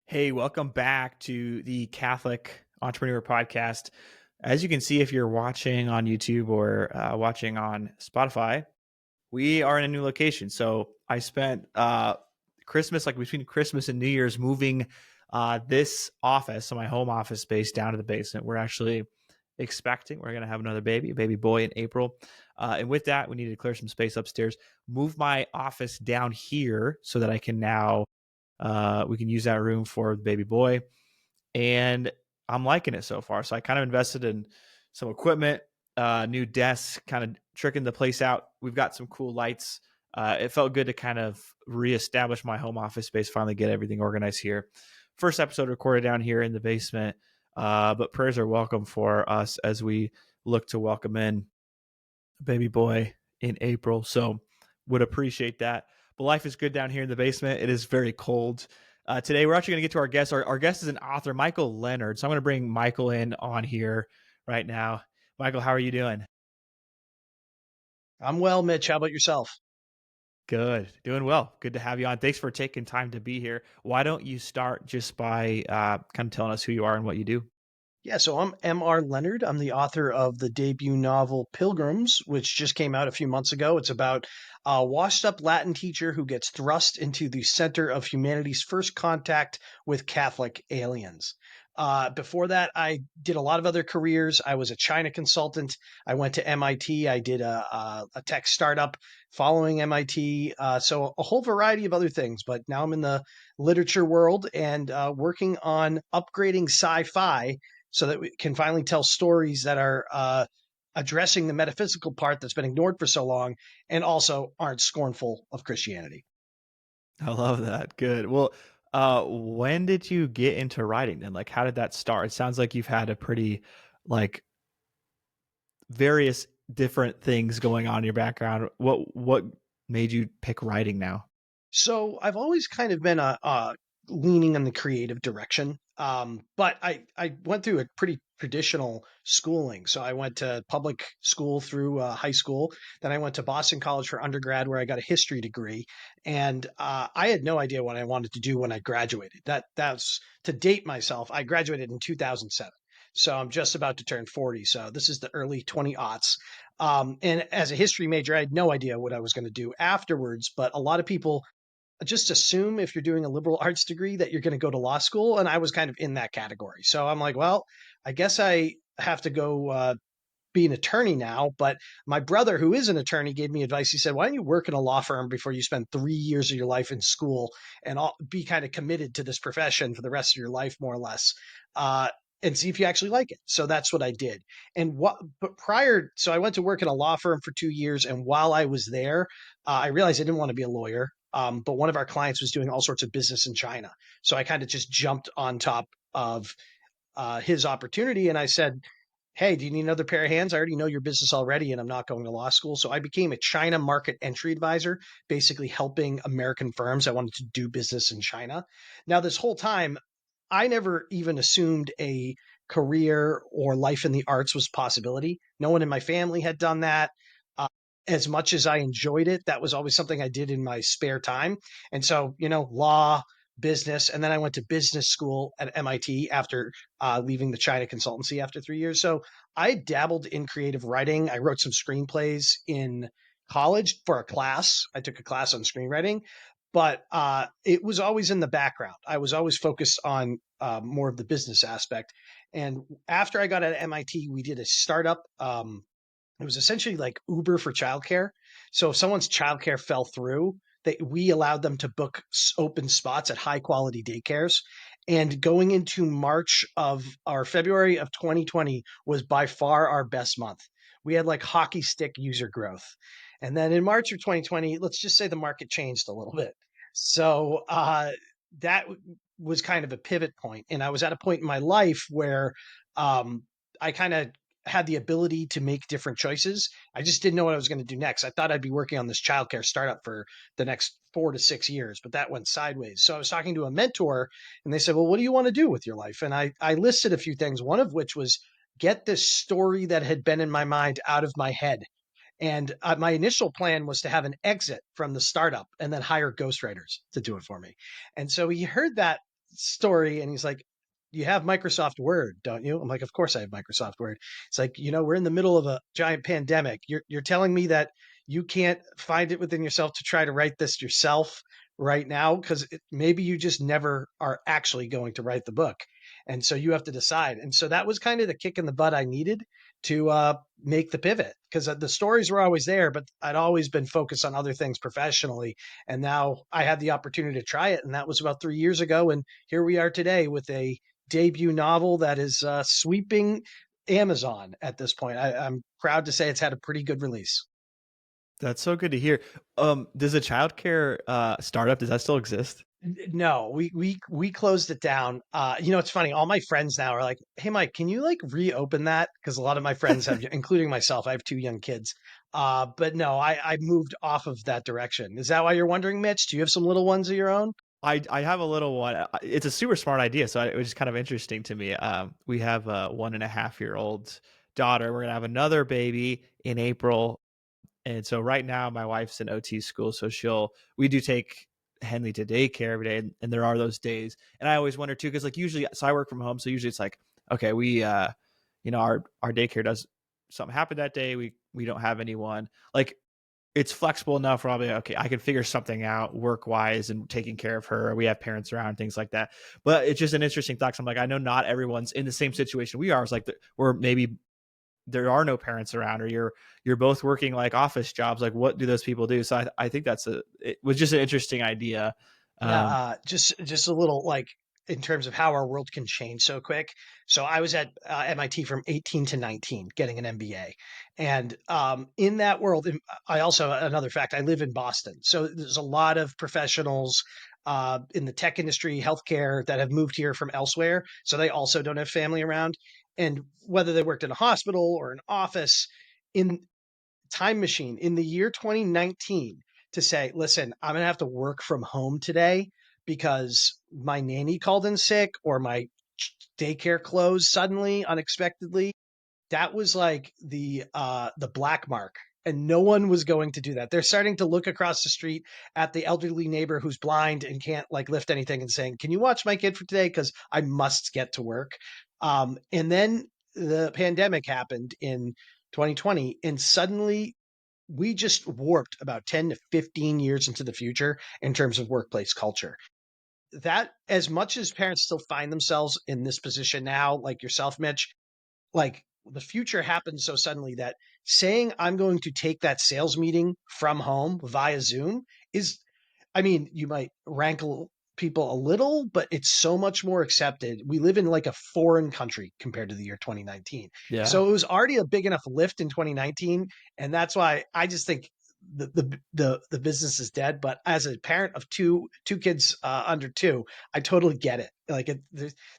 Hey, welcome back to the Catholic Entrepreneur Podcast. As you can see, if you're watching on YouTube or watching on Spotify, we are in a new location. So I spent Christmas, like between Christmas and New Year's, moving this office, so my home office space, down to the basement. We're actually expecting we're going to have another baby, a baby boy in April. And with that, we needed to clear some space upstairs, move my office down here so that I can now we can use that room for the baby boy, and I'm liking it so far. So I kind of invested in some equipment, new desks, kind of tricking the place out. We've got some cool lights. It felt good to kind of reestablish my home office space, finally get everything organized here. First episode recorded down here in the basement, but prayers are welcome for us as we look to welcome in a baby boy in April. So would appreciate that. But life is good down here in the basement. It is very cold. Today, we're actually going to get to our guest. Our guest is an author, Michael Leonard. So I'm going to bring Michael in on here right now. Michael, how are you doing? I'm well, Mitch. How about yourself? Good. Doing well. Good to have you on. Thanks for taking time to be here. Why don't you start just by kind of telling us who you are and what you do? Yeah, so I'm M.R. Leonard. I'm the author of the debut novel Pilgrims, which just came out a few months ago. It's about a washed up Latin teacher who gets thrust into the center of humanity's first contact with Catholic aliens. Before that, I did a lot of other careers. I was a China consultant. I went to MIT. I did a tech startup following MIT. So a whole variety of other things. But now I'm in the literature world and working on upgrading sci-fi so that we can finally tell stories that are addressing the metaphysical part that's been ignored for so long and also aren't scornful of Christianity. I love that. Good. Well, when did you get into writing then? Like, how did that start? It sounds like you've had a pretty like various different things going on in your background. What made you pick writing now? So I've always kind of been leaning in the creative direction. But I went through a pretty traditional schooling. So I went to public school through high school. Then I went to Boston College for undergrad, where I got a history degree. And I had no idea what I wanted to do when I graduated. That's to date myself. I graduated in 2007. So I'm just about to turn 40. So this is the early 20 aughts. And as a history major, I had no idea what I was going to do afterwards. But a lot of people just assume if you're doing a liberal arts degree that you're going to go to law school. And I was kind of in that category. So I'm like, well, I guess I have to go be an attorney now. But my brother, who is an attorney, gave me advice. He said, why don't you work in a law firm before you spend 3 years of your life in school and be kind of committed to this profession for the rest of your life, more or less. And see if you actually like it. So that's what I did. But so I went to work in a law firm for 2 years. And while I was there, I realized I didn't want to be a lawyer. But one of our clients was doing all sorts of business in China. So I kind of just jumped on top of his opportunity. And I said, hey, do you need another pair of hands? I already know your business already, and I'm not going to law school. So I became a China market entry advisor, basically helping American firms that wanted to do business in China. Now, this whole time, I never even assumed a career or life in the arts was a possibility. No one in my family had done that. Uh, as much as I enjoyed it, that was always something I did in my spare time. And so, law, business, and then I went to business school at MIT after leaving the China consultancy after 3 years. So I dabbled in creative writing. I wrote some screenplays in college for a class. I took a class on screenwriting, but it was always in the background. I was always focused on more of the business aspect. And after I got out of MIT, we did a startup. It was essentially like Uber for childcare. So if someone's childcare fell through, we allowed them to book open spots at high quality daycares. And going into March of our February of 2020 was by far our best month. We had like hockey stick user growth. And then in March of 2020, let's just say the market changed a little bit. So that was kind of a pivot point. And I was at a point in my life where I kind of had the ability to make different choices. I just didn't know what I was going to do next. I thought I'd be working on this childcare startup for the next 4 to 6 years, but that went sideways. So I was talking to a mentor and they said, well, what do you want to do with your life? And I listed a few things, one of which was get this story that had been in my mind out of my head. And my initial plan was to have an exit from the startup and then hire ghostwriters to do it for me. And so he heard that story, and he's like, "You have Microsoft Word, don't you?" I'm like, "Of course I have Microsoft Word." It's like, we're in the middle of a giant pandemic. You're telling me that you can't find it within yourself to try to write this yourself right now, because maybe you just never are actually going to write the book, and so you have to decide. And so that was kind of the kick in the butt I needed to make the pivot, because the stories were always there, but I'd always been focused on other things professionally. And now I had the opportunity to try it. And that was about 3 years ago. And here we are today with a debut novel that is sweeping Amazon at this point. I'm proud to say it's had a pretty good release. That's so good to hear. Does a childcare startup, does that still exist? No, we closed it down. It's funny. All my friends now are like, "Hey, Mike, can you like reopen that?" Because a lot of my friends have, including myself, I have two young kids. But no, I moved off of that direction. Is that why you're wondering, Mitch? Do you have some little ones of your own? I have a little one. It's a super smart idea, so it was just kind of interesting to me. We have a 1.5 year old daughter. We're gonna have another baby in April, and so right now my wife's in OT school, so we do take Henley to daycare every day, and there are those days. And I always wonder too, because like usually, so I work from home, so usually it's like, okay, our daycare does something happen that day, we don't have anyone. Like it's flexible enough where I'll be okay, I can figure something out work wise and taking care of her. We have parents around, things like that. But it's just an interesting thought. 'Cause I'm like, I know not everyone's in the same situation we are. It's like where maybe there are no parents around, or you're both working like office jobs. Like, what do those people do? So I think it was just an interesting idea. Yeah, Um, just a little like in terms of how our world can change so quick. So I was at MIT from 18 to 19, getting an MBA, and in that world, I also another fact. I live in Boston, so there's a lot of professionals in the tech industry, healthcare, that have moved here from elsewhere. So they also don't have family around, and whether they worked in a hospital or an office, in time machine in the year 2019 to say, listen, I'm going to have to work from home today because my nanny called in sick or my daycare closed suddenly, unexpectedly. That was like the black mark. And no one was going to do that. They're starting to look across the street at the elderly neighbor who's blind and can't like lift anything and saying, "Can you watch my kid for today? Because I must get to work." And then the pandemic happened in 2020, and suddenly we just warped about 10 to 15 years into the future in terms of workplace culture. That, as much as parents still find themselves in this position now, like yourself, Mitch, like the future happens so suddenly that saying I'm going to take that sales meeting from home via Zoom is, I mean, you might rankle people a little, but it's so much more accepted. We live in like a foreign country compared to the year 2019. yeah. So it was already a big enough lift in 2019. And that's why I just think the business is dead. But as a parent of two kids under two, I totally get it. Like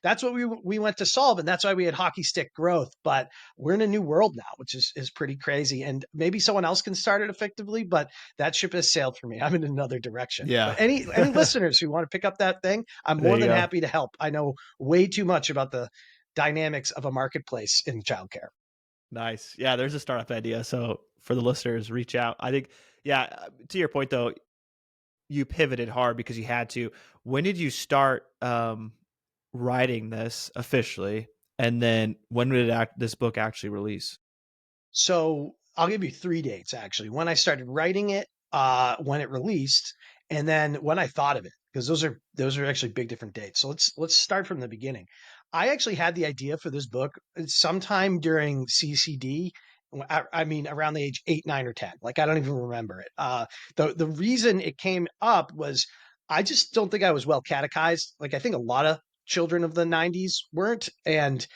that's what we went to solve, and that's why we had hockey stick growth. But we're in a new world now, which is pretty crazy. And maybe someone else can start it effectively, but that ship has sailed for me. I'm in another direction. Yeah. But any listeners who want to pick up that thing, I'm There more you than go. happy to help. I know way too much about the dynamics of a marketplace in childcare. Nice. Yeah, there's a startup idea. So for the listeners, reach out. I think, yeah, to your point though, you pivoted hard because you had to. When did you start writing this officially? And then when did this book actually release? So I'll give you 3 dates actually. When I started writing it, when it released, and then when I thought of it, because those are actually big different dates. So let's start from the beginning. I actually had the idea for this book sometime during CCD. I mean, around the age 8, 9, or 10. Like I don't even remember it. The reason it came up was I just don't think I was well catechized. Like I think a lot of children of the 90s weren't, and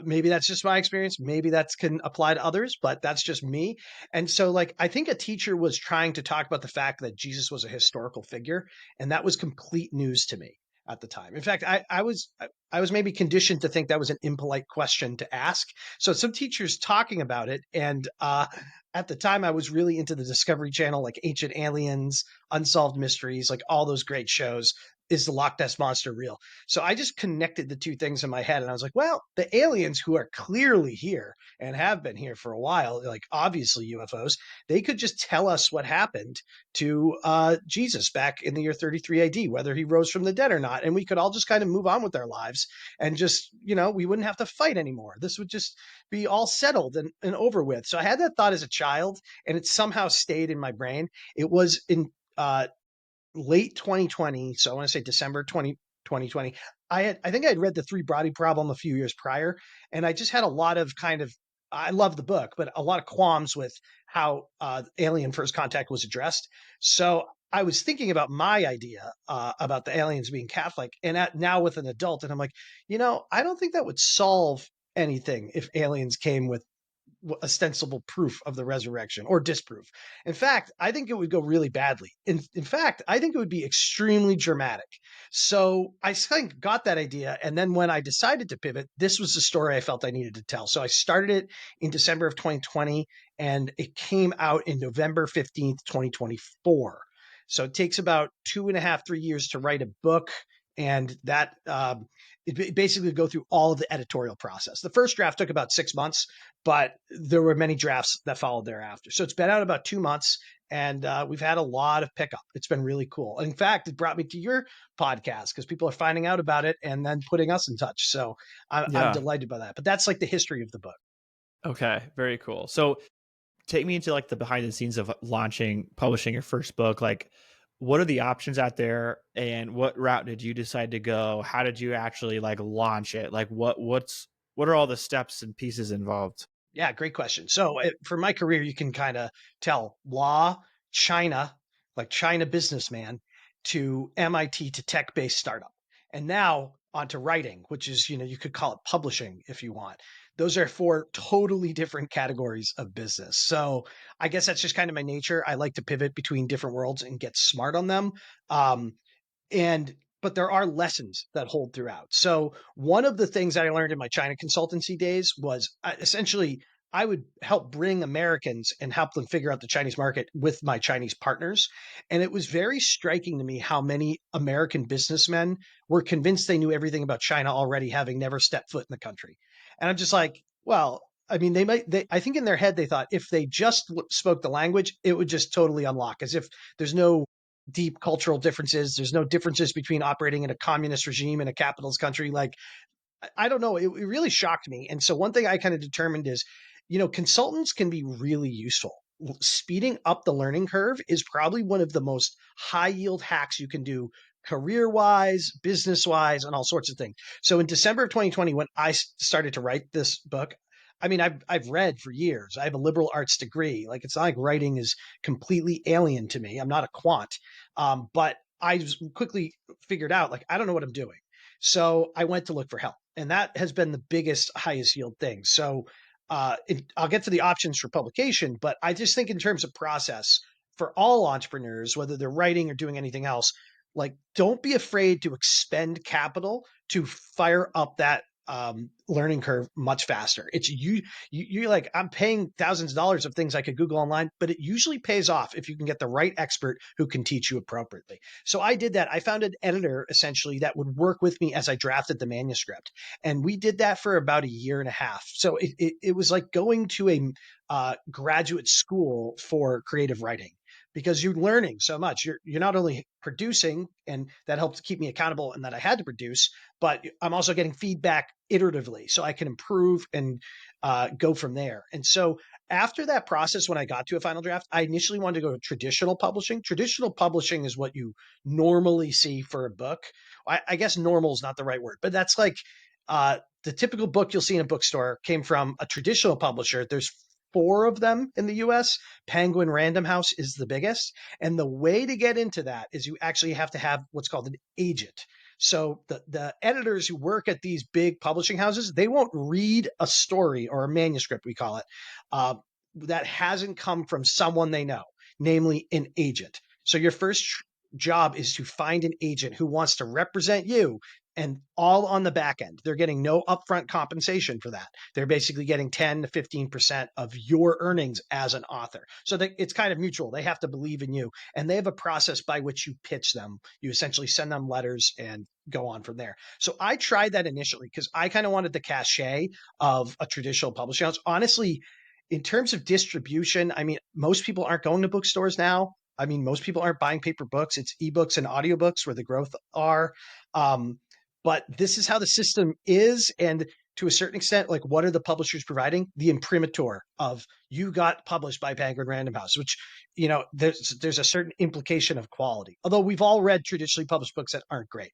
maybe that's just my experience. Maybe that can apply to others, but that's just me. And so, like, I think a teacher was trying to talk about the fact that Jesus was a historical figure, and that was complete news to me at the time. In fact, I was maybe conditioned to think that was an impolite question to ask. So some teachers talking about it, and at the time I was really into the Discovery Channel, like Ancient Aliens, Unsolved Mysteries, like all those great shows. is the Loch Ness Monster real? So I just connected the two things in my head and I was like, well, the aliens who are clearly here and have been here for a while, like obviously UFOs, they could just tell us what happened to Jesus back in the year 33 AD, whether he rose from the dead or not. And we could all just kind of move on with our lives and just, we wouldn't have to fight anymore. This would just be all settled and over with. So I had that thought as a child and it somehow stayed in my brain. It was in late 2020, so I want to say December 2020. I think I'd read The Three Body Problem a few years prior, and I just had a lot of kind of, I love the book, but a lot of qualms with how Alien First Contact was addressed. So I was thinking about my idea about the aliens being Catholic, and now with an adult, and I'm like, I don't think that would solve anything if aliens came with ostensible proof of the resurrection or disproof. In fact, I think it would go really badly. In fact, I think it would be extremely dramatic. So I think got that idea. And then when I decided to pivot, this was the story I felt I needed to tell. So I started it in December of 2020 and it came out in November 15th, 2024. So it takes about 2.5, 3 years to write a book. And that it basically go through all of the editorial process. The first draft took about 6 months, but there were many drafts that followed thereafter. So it's been out about 2 months, and we've had a lot of pickup. It's been really cool. In fact, it brought me to your podcast because people are finding out about it and then putting us in touch. So I'm Yeah. delighted by that. But that's like the history of the book. Okay. Very cool. So take me into like the behind the scenes of publishing your first book. Like, what are the options out there, and what route did you decide to go? How did you actually like launch it? Like, what are all the steps and pieces involved? Yeah, great question. So for my career, you can kind of tell law, China, like China businessman, to MIT to tech based startup. And now onto writing, which is, you could call it publishing if you want. Those are four totally different categories of business. So I guess that's just kind of my nature. I like to pivot between different worlds and get smart on them. Um, and but there are lessons that hold throughout. So one of the things that I learned in my China consultancy days was essentially I would help bring Americans and help them figure out the Chinese market with my Chinese partners. And it was very striking to me how many American businessmen were convinced they knew everything about China already, having never stepped foot in the country. And I'm just like, well, I mean, I think in their head, they thought if they just spoke the language, it would just totally unlock, as if there's no deep cultural differences. There's no differences between operating in a communist regime and a capitalist country. Like, I don't know. It really shocked me. And so one thing I kind of determined is, consultants can be really useful. Speeding up the learning curve is probably one of the most high yield hacks you can do career wise, business wise, and all sorts of things. So in December of 2020, when I started to write this book, I mean, I've read for years. I have a liberal arts degree. Like, it's not like writing is completely alien to me. I'm not a quant. But I just quickly figured out, like, I don't know what I'm doing. So I went to look for help. And that has been the biggest, highest yield thing. So I'll get to the options for publication, but I just think in terms of process for all entrepreneurs, whether they're writing or doing anything else, like, don't be afraid to expend capital to fire up that learning curve much faster. It's you're like, I'm paying thousands of dollars of things I could Google online, but it usually pays off if you can get the right expert who can teach you appropriately. So I did that. I found an editor essentially that would work with me as I drafted the manuscript. And we did that for about a year and a half. So it was like going to a graduate school for creative writing because you're learning so much. You're not only producing, and that helped keep me accountable and that I had to produce, but I'm also getting feedback iteratively so I can improve and go from there. And so after that process, when I got to a final draft, I initially wanted to go to traditional publishing. Traditional publishing is what you normally see for a book. I guess normal is not the right word, but that's like the typical book you'll see in a bookstore came from a traditional publisher. There's four of them in the US. Penguin Random House is the biggest. And the way to get into that is you actually have to have what's called an agent. So the editors who work at these big publishing houses, they won't read a story or a manuscript, we call it, that hasn't come from someone they know, namely an agent. So your first job is to find an agent who wants to represent you and all on the back end. They're getting no upfront compensation for that. They're basically getting 10 to 15% of your earnings as an author. So it's kind of mutual. They have to believe in you, and they have a process by which you pitch them. You essentially send them letters and go on from there. So I tried that initially because I kind of wanted the cachet of a traditional publishing house. Honestly, in terms of distribution, I mean, most people aren't going to bookstores now. I mean, most people aren't buying paper books. It's ebooks and audiobooks where the growth are. Um, but this is how the system is. And to a certain extent, like, what are the publishers providing? The imprimatur of you got published by Penguin Random House, which, there's a certain implication of quality. Although we've all read traditionally published books that aren't great.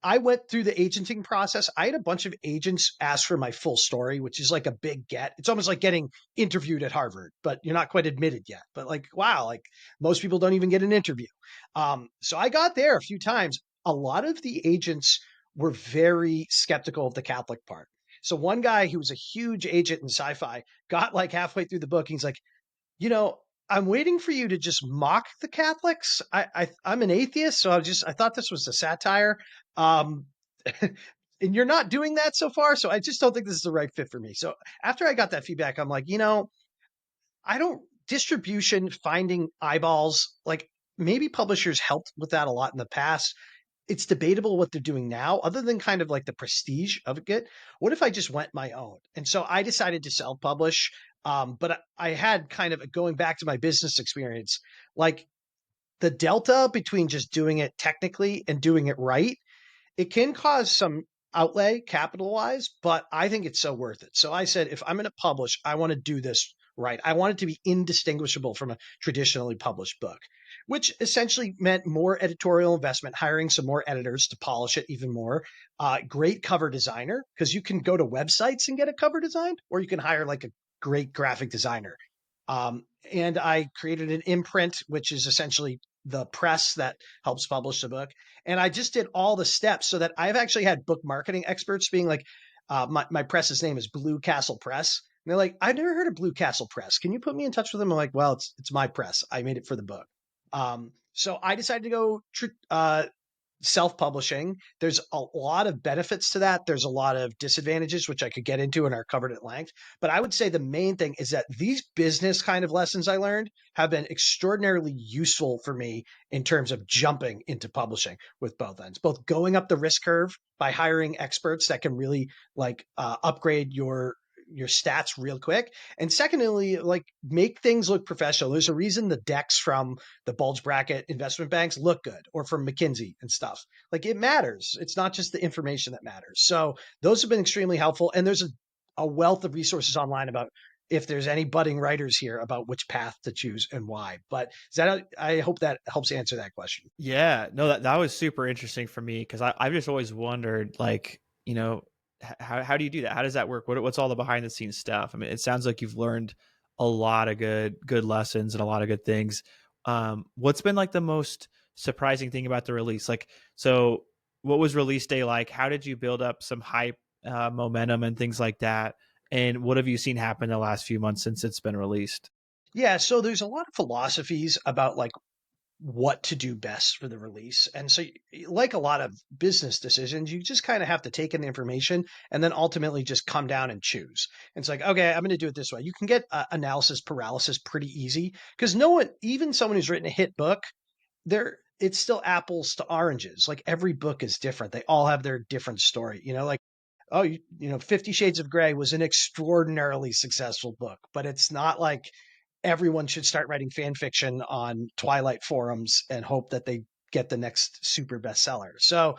I went through the agenting process. I had a bunch of agents ask for my full story, which is like a big get. It's almost like getting interviewed at Harvard, but you're not quite admitted yet. But like, wow, like most people don't even get an interview. So I got there a few times. A lot of the agents were very skeptical of the Catholic part. So one guy who was a huge agent in sci-fi got like halfway through the book. And he's like, you know, I'm waiting for you to just mock the Catholics. I'm an atheist, so I thought this was a satire. Um, and you're not doing that so far, so I just don't think this is the right fit for me. So after I got that feedback, I'm like, I don't distribution, finding eyeballs, like maybe publishers helped with that a lot in the past. It's debatable what they're doing now, other than kind of like the prestige of it. What if I just went my own? And so I decided to self-publish. But I had kind of going back to my business experience, like the delta between just doing it technically and doing it right, it can cause some outlay capital wise, but I think it's so worth it. So I said, if I'm going to publish, I want to do this right. I want it to be indistinguishable from a traditionally published book, which essentially meant more editorial investment, hiring some more editors to polish it even more. Great cover designer, because you can go to websites and get a cover designed, or you can hire like a great graphic designer. And I created an imprint, which is essentially the press that helps publish the book. And I just did all the steps so that I've actually had book marketing experts being like, my press's name is Blue Castle Press. And they're like, I've never heard of Blue Castle Press. Can you put me in touch with them? I'm like, well, it's my press. I made it for the book. So I decided to go self-publishing. There's a lot of benefits to that. There's a lot of disadvantages, which I could get into and are covered at length. But I would say the main thing is that these business kind of lessons I learned have been extraordinarily useful for me in terms of jumping into publishing with both ends, both going up the risk curve by hiring experts that can really upgrade your stats real quick. And secondly, like, make things look professional. There's a reason the decks from the bulge bracket investment banks look good, or from McKinsey and stuff. Like, it matters. It's not just the information that matters. So those have been extremely helpful. And there's a wealth of resources online about if there's any budding writers here about which path to choose and why. But I hope that helps answer that question. Yeah, no, that was super interesting for me because I've just always wondered, like, how do you do that? How does that work? What's all the behind the scenes stuff? I mean, it sounds like you've learned a lot of good lessons and a lot of good things. What's been like the most surprising thing about the release? Like, so what was release day like? How did you build up some hype, momentum, and things like that? And what have you seen happen the last few months since it's been released? Yeah, so there's a lot of philosophies about like what to do best for the release. And so, like a lot of business decisions, you just kind of have to take in the information and then ultimately just come down and choose. And it's like, okay, I'm going to do it this way. You can get analysis paralysis pretty easy because no one, even someone who's written a hit book, it's still apples to oranges. Like, every book is different. They all have their different story, like, oh, 50 Shades of Grey was an extraordinarily successful book, but it's not like everyone should start writing fan fiction on Twilight forums and hope that they get the next super bestseller. So,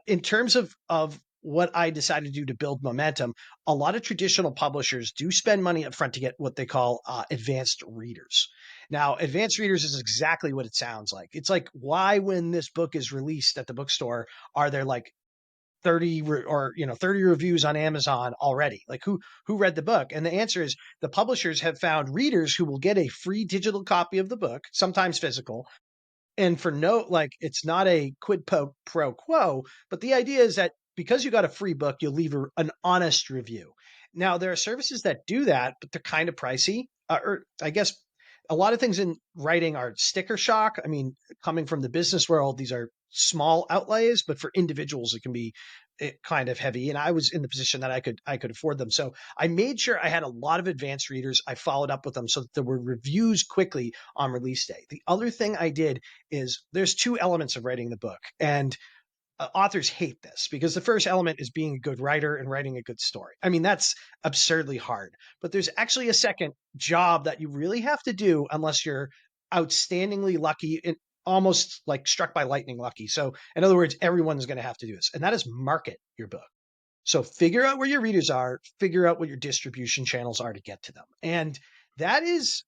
in terms of what I decided to do to build momentum, a lot of traditional publishers do spend money up front to get what they call advanced readers. Now, advanced readers is exactly what it sounds like. It's like, why, when this book is released at the bookstore, are there like 30 reviews on Amazon already? Like, who read the book? And the answer is the publishers have found readers who will get a free digital copy of the book, sometimes physical. And for no, like, it's not a pro quo, but the idea is that because you got a free book, you'll leave an honest review. Now, there are services that do that, but they're kind of pricey. Or I guess a lot of things in writing are sticker shock. I mean, coming from the business world, these are small outlays, but for individuals, it can be kind of heavy. And I was in the position that I could afford them. So I made sure I had a lot of advanced readers. I followed up with them so that there were reviews quickly on release day. The other thing I did is there's two elements of writing the book. And authors hate this because the first element is being a good writer and writing a good story. I mean, that's absurdly hard. But there's actually a second job that you really have to do unless you're outstandingly lucky and almost like struck by lightning lucky. So, in other words, everyone's going to have to do this, and that is market your book. So, figure out where your readers are, figure out what your distribution channels are to get to them. And that is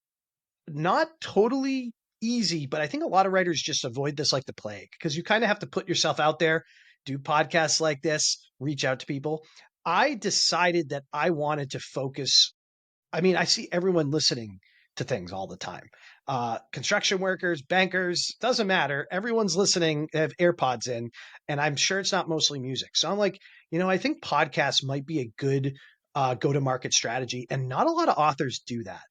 not totally easy, but I think a lot of writers just avoid this like the plague because you kind of have to put yourself out there, do podcasts like this, reach out to people. I decided that I wanted to focus. I mean, I see everyone listening to things all the time. Construction workers, bankers, doesn't matter. Everyone's listening, they have AirPods in, and I'm sure it's not mostly music. So I'm like, I think podcasts might be a good go to market strategy. And not a lot of authors do that,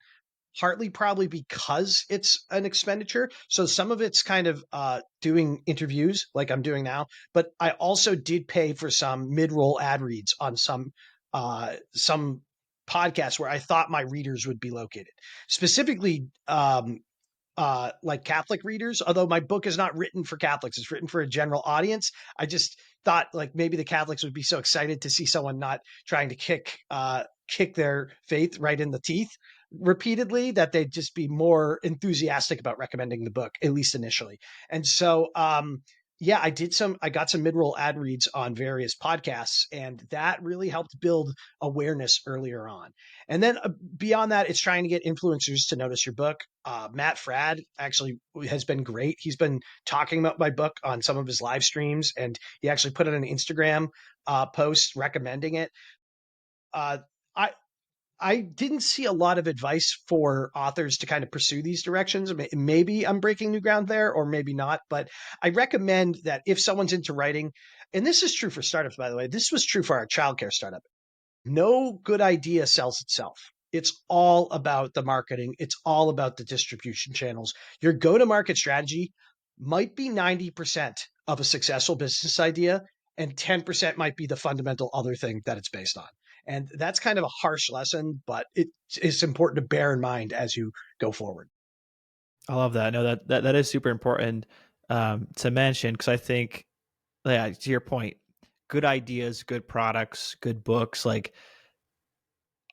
partly probably because it's an expenditure. So some of it's kind of doing interviews like I'm doing now, but I also did pay for some mid-roll ad reads on some podcasts where I thought my readers would be located. Specifically, like Catholic readers, although my book is not written for Catholics, it's written for a general audience. I just thought like maybe the Catholics would be so excited to see someone not trying to kick their faith right in the teeth repeatedly that they'd just be more enthusiastic about recommending the book, at least initially. And so yeah, I got some mid-roll ad reads on various podcasts, and that really helped build awareness earlier on. And then beyond that, it's trying to get influencers to notice your book. Matt Fradd actually has been great. He's been talking about my book on some of his live streams, and he actually put in an Instagram post recommending it. Uh, I I didn't see a lot of advice for authors to kind of pursue these directions. Maybe I'm breaking new ground there, or maybe not. But I recommend that if someone's into writing, and this is true for startups, by the way, this was true for our childcare startup. No good idea sells itself. It's all about the marketing. It's all about the distribution channels. Your go-to-market strategy might be 90% of a successful business idea, and 10% might be the fundamental other thing that it's based on. And that's kind of a harsh lesson, but it's important to bear in mind as you go forward. I love that. No, that is super important to mention because I think, yeah, to your point, good ideas, good products, good books. Like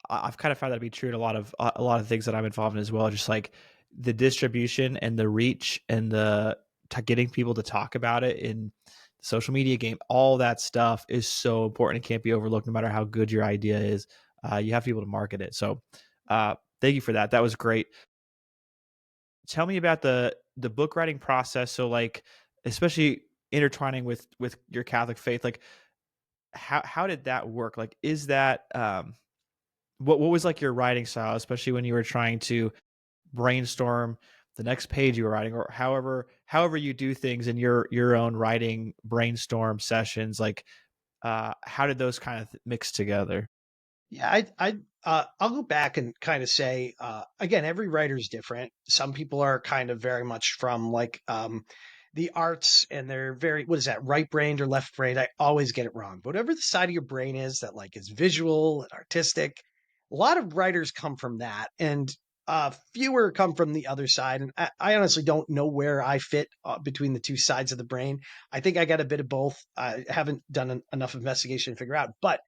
I've kind of found that to be true in a lot of things that I'm involved in as well. Just like the distribution and the reach and the getting people to talk about it in the social media game, all that stuff is so important. It can't be overlooked, no matter how good your idea is. You have to be able to market it. So, thank you for that. That was great. Tell me about the book writing process. So, like, especially intertwining with your Catholic faith, like how did that work? Like, is that what was like your writing style, especially when you were trying to brainstorm the next page you were writing, or however you do things in your own writing brainstorm sessions? Like, how did those kind of mix together? Yeah, I'll go back and kind of say again, every writer is different. Some people are kind of very much from like the arts, and they're very, what is that, right brained or left brained? I always get it wrong. But whatever the side of your brain is that like is visual and artistic, a lot of writers come from that, and fewer come from the other side. And I honestly don't know where I fit between the two sides of the brain. I think I got a bit of both. I haven't done enough investigation to figure out, but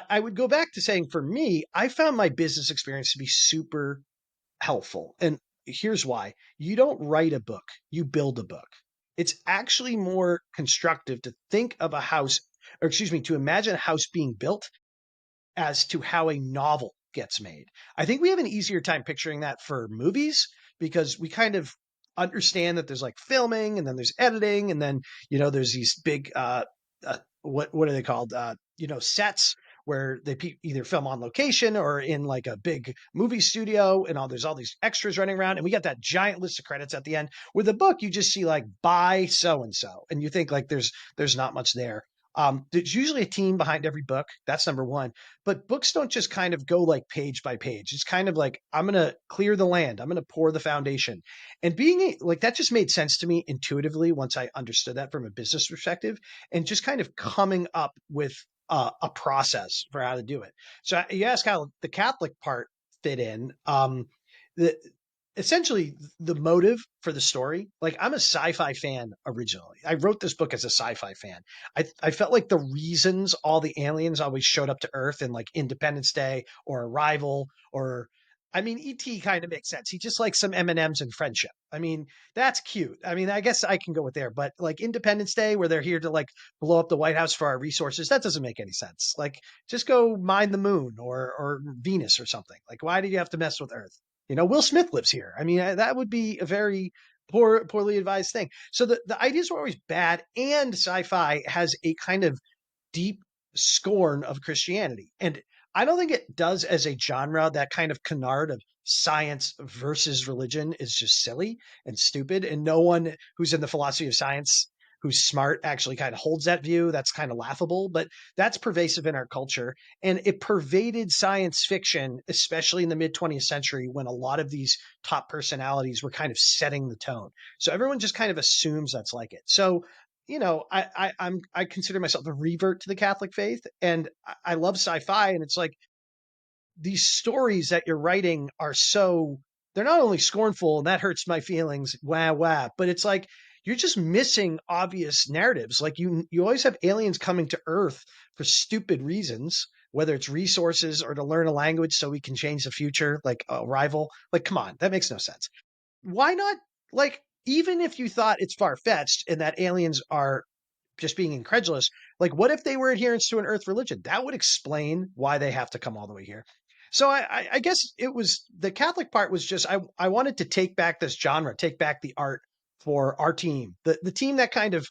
I would go back to saying for me, I found my business experience to be super helpful. And here's why: you don't write a book, you build a book. It's actually more constructive to think of a house, or excuse me, to imagine a house being built as to how a novel gets made. I think we have an easier time picturing that for movies because we kind of understand that there's like filming, and then there's editing, and then there's these big what are they called, sets where they either film on location or in like a big movie studio, and there's all these extras running around, and we got that giant list of credits at the end. With a book, you just see like by so and so, and you think like there's not much there. There's usually a team behind every book. That's number one. But books don't just kind of go like page by page. It's kind of like, I'm going to clear the land. I'm going to pour the foundation. And like that just made sense to me intuitively once I understood that from a business perspective, and just kind of coming up with a process for how to do it. So you ask how the Catholic part fit in. The essentially the motive for the story, like, I'm a sci-fi fan originally. I wrote this book as a sci-fi fan. I felt like the reasons all the aliens always showed up to Earth in like Independence Day or Arrival, or I mean, ET kind of makes sense. He just likes some M&Ms and friendship. I mean, that's cute. I mean, I guess I can go with there, but like Independence Day, where they're here to like blow up the White House for our resources, that doesn't make any sense. Like, just go mine the moon or Venus or something. Like, why do you have to mess with Earth? Will Smith lives here. I mean, that would be a very poorly advised thing. So the ideas were always bad, and sci-fi has a kind of deep scorn of Christianity. And I don't think it does as a genre. That kind of canard of science versus religion is just silly and stupid. And no one who's in the philosophy of science who's smart actually kind of holds that view. That's kind of laughable, but that's pervasive in our culture. And it pervaded science fiction, especially in the mid 20th century, when a lot of these top personalities were kind of setting the tone. So everyone just kind of assumes that's like it. So I consider myself a revert to the Catholic faith, and I love sci-fi, and it's like these stories that you're writing are so, they're not only scornful, and that hurts my feelings, wah wah, but it's like you're just missing obvious narratives. Like, you always have aliens coming to Earth for stupid reasons, whether it's resources or to learn a language so we can change the future, like a rival. Like, come on, that makes no sense. Why not? Like, even if you thought it's far fetched and that aliens are just being incredulous, like, what if they were adherents to an Earth religion? That would explain why they have to come all the way here. So I guess it was the Catholic part was just, I wanted to take back this genre, take back the art for our team, the team that kind of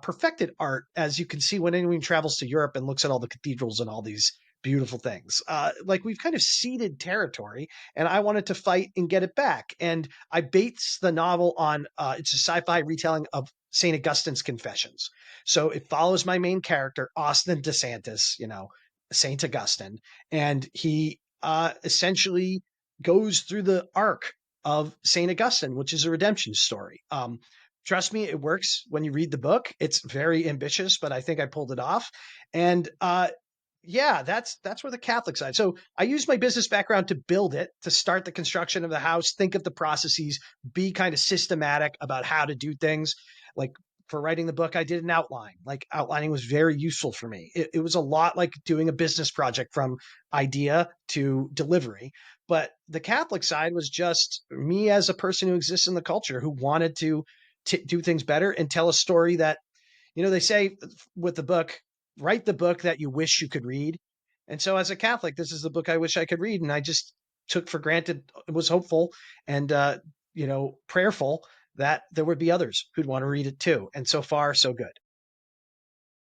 perfected art, as you can see when anyone travels to Europe and looks at all the cathedrals and all these beautiful things. Like, we've kind of ceded territory, and I wanted to fight and get it back. And I base the novel on it's a sci-fi retelling of St. Augustine's Confessions. So it follows my main character, Austin DeSantis, St. Augustine, and he essentially goes through the arc of St. Augustine, which is a redemption story. Trust me, it works when you read the book. It's very ambitious, but I think I pulled it off. And yeah, that's where the Catholic side. So I used my business background to build it, to start the construction of the house, think of the processes, be kind of systematic about how to do things. Like, for writing the book, I did an outline. Like, outlining was very useful for me. It was a lot like doing a business project from idea to delivery. But the Catholic side was just me as a person who exists in the culture, who wanted to do things better and tell a story that, they say with the book, write the book that you wish you could read. And so as a Catholic, this is the book I wish I could read. And I just took for granted, was hopeful and, prayerful that there would be others who'd want to read it too. And so far, so good.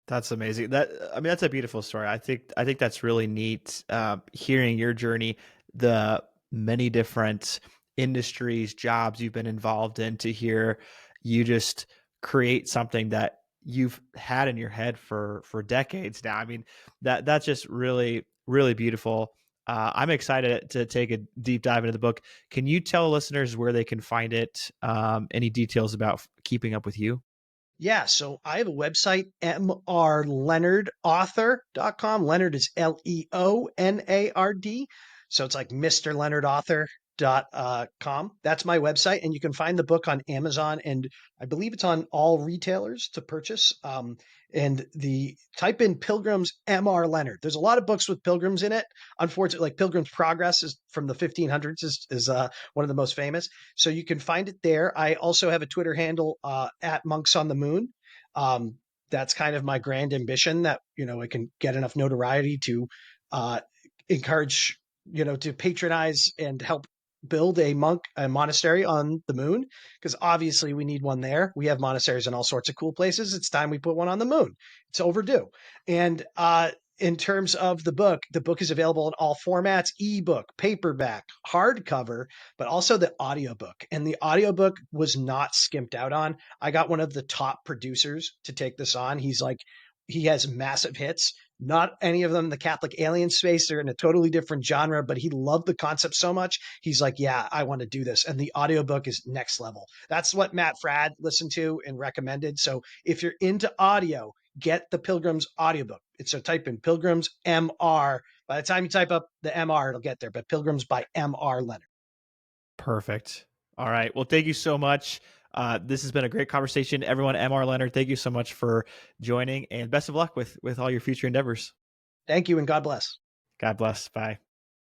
That's amazing. That's a beautiful story. I think that's really neat. Hearing your journey, the many different industries, jobs you've been involved in, to hear you just create something that you've had in your head for decades now. I mean, that's just really beautiful. I'm excited to take a deep dive into the book. Can you tell listeners where they can find it? Any details about keeping up with you? Yeah, so I have a website, mrleonardauthor.com. Leonard is Leonard. So it's like Mr. Leonard Author com. That's my website, and you can find the book on Amazon, and I believe it's on all retailers to purchase. And the type in Pilgrims M.R. Leonard. There's a lot of books with pilgrims in it. Unfortunately, like Pilgrim's Progress is from the 1500s, is one of the most famous. So you can find it there. I also have a Twitter handle at Monks on the Moon. Um, that's kind of my grand ambition, that I can get enough notoriety to uh, encourage, to patronize and help build a monastery on the moon, because obviously we need one there. We have monasteries in all sorts of cool places. It's time we put one on the moon. It's overdue. And in terms of the book is available in all formats: ebook, paperback, hardcover, but also the audiobook. And the audiobook was not skimped out on. I got one of the top producers to take this on. He's like he has massive hits. Not any of them in the Catholic alien space. They're in a totally different genre, but he loved the concept so much. He's like, yeah, I want to do this. And the audiobook is next level. That's what Matt Fradd listened to and recommended. So if you're into audio, get the Pilgrims audiobook. It's a type in Pilgrims MR. By the time you type up the MR, it'll get there. But Pilgrims by MR Leonard. Perfect. All right. Well, thank you so much. This has been a great conversation. Everyone, MR Leonard, thank you so much for joining, and best of luck with all your future endeavors. Thank you, and God bless. God bless. Bye.